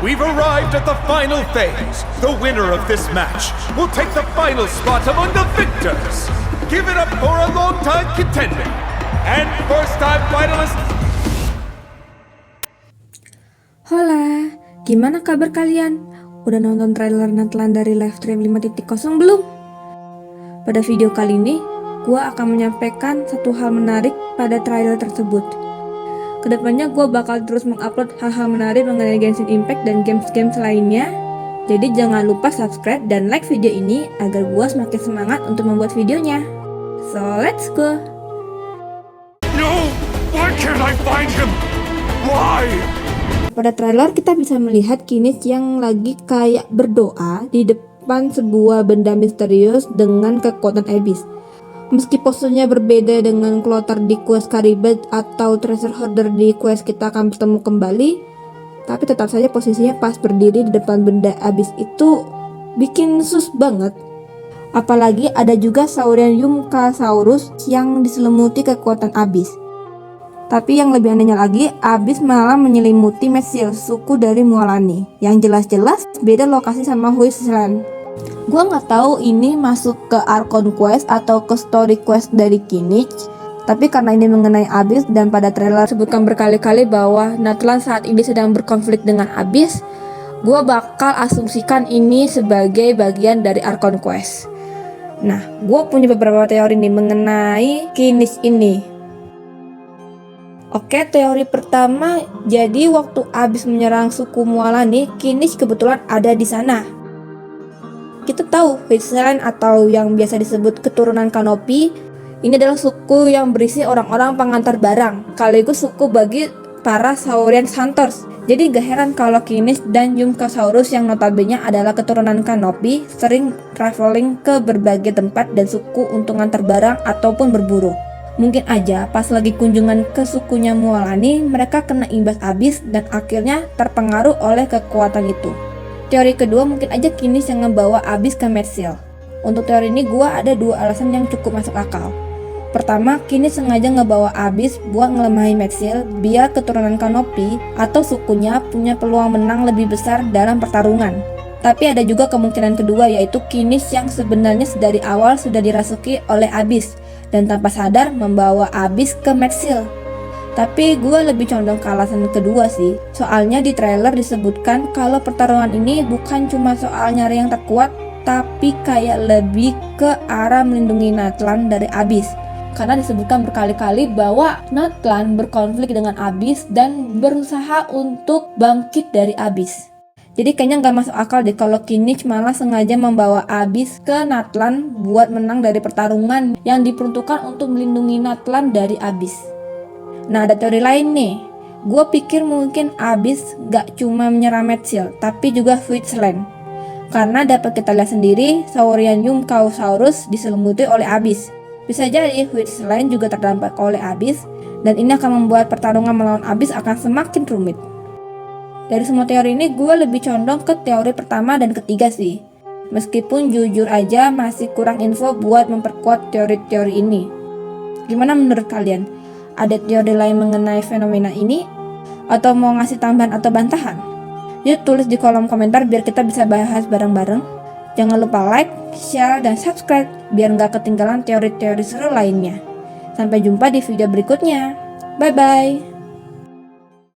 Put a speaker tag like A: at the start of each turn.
A: we've arrived at the final phase. The winner of this match will take the final spot among the victors. Give it up for a long-time contender and first-time finalist.
B: Hola, gimana kabar kalian? Udah nonton trailer Natlan dari Livestream 5.0 belum? Pada video kali ini, gua akan menyampaikan satu hal menarik pada trailer tersebut. Kedepannya gue bakal terus mengupload hal-hal menarik mengenai Genshin Impact dan games-games lainnya. Jadi jangan lupa subscribe dan like video ini agar gue semakin semangat untuk membuat videonya. So let's go!
A: No! Why can't I find him? Why?
B: Pada trailer kita bisa melihat Kinich yang lagi kayak berdoa di depan sebuah benda misterius dengan kekuatan abyss. Meski posturnya berbeda dengan Clothar di quest Karibet atau Treasure Hoarder di quest kita akan bertemu kembali, tapi tetap saja posisinya pas berdiri di depan benda abyss itu bikin sus banget. Apalagi ada juga Saurian Yumkasaurus yang diselimuti kekuatan abyss. Tapi yang lebih anehnya lagi, abyss malah menyelimuti Metsil, suku dari Mualani, yang jelas-jelas beda lokasi sama Huisland. Gua nggak tahu ini masuk ke Archon Quest atau ke Story Quest dari Kinich, tapi karena ini mengenai Abyss dan pada trailer sebutkan berkali-kali bahwa Natlan saat ini sedang berkonflik dengan Abyss, gua bakal asumsikan ini sebagai bagian dari Archon Quest. Nah, gua punya beberapa teori nih mengenai Kinich ini. Oke, teori pertama, jadi waktu Abyss menyerang suku Mualani, Kinich kebetulan ada di sana. Kita tahu Huisland atau yang biasa disebut keturunan Kanopi ini adalah suku yang berisi orang-orang pengantar barang, sekaligus suku bagi para Saurian Hunters. Jadi gak heran kalau Kinich dan Yumkasaurus yang notabene adalah keturunan Kanopi sering traveling ke berbagai tempat dan suku untuk ngantar barang ataupun berburu. Mungkin aja pas lagi kunjungan ke sukunya Mualani mereka kena imbas Abyss dan akhirnya terpengaruh oleh kekuatan itu. Teori kedua, mungkin aja Kinich yang ngebawa Abyss ke Metsil. Untuk teori ini gua ada dua alasan yang cukup masuk akal. Pertama, Kinich sengaja ngebawa Abyss buat ngelemahin Metsil biar keturunan Kanopi atau sukunya punya peluang menang lebih besar dalam pertarungan. Tapi ada juga kemungkinan kedua, yaitu Kinich yang sebenarnya dari awal sudah dirasuki oleh Abyss dan tanpa sadar membawa Abyss ke Metsil. Tapi gue lebih condong ke alasan kedua sih. Soalnya di trailer disebutkan kalau pertarungan ini bukan cuma soal nyari yang terkuat, tapi kayak lebih ke arah melindungi Natlan dari Abyss. Karena disebutkan berkali-kali bahwa Natlan berkonflik dengan Abyss dan berusaha untuk bangkit dari Abyss. Jadi kayaknya gak masuk akal deh kalau Kinich malah sengaja membawa Abyss ke Natlan buat menang dari pertarungan yang diperuntukkan untuk melindungi Natlan dari Abyss. Nah, ada teori lain nih. Gue pikir mungkin Abyss gak cuma menyerang Metsil, tapi juga Huisland. Karena dapat kita lihat sendiri, Saurian Yumkasaurus diselimuti oleh Abyss. Bisa jadi Huisland juga terdampak oleh Abyss, dan ini akan membuat pertarungan melawan Abyss akan semakin rumit. Dari semua teori ini, gue lebih condong ke teori pertama dan ketiga sih. Meskipun jujur aja masih kurang info buat memperkuat teori-teori ini. Gimana menurut kalian? Ada teori lain mengenai fenomena ini? Atau mau ngasih tambahan atau bantahan? Yuk tulis di kolom komentar biar kita bisa bahas bareng-bareng. Jangan lupa like, share, dan subscribe biar nggak ketinggalan teori-teori seru lainnya. Sampai jumpa di video berikutnya. Bye-bye!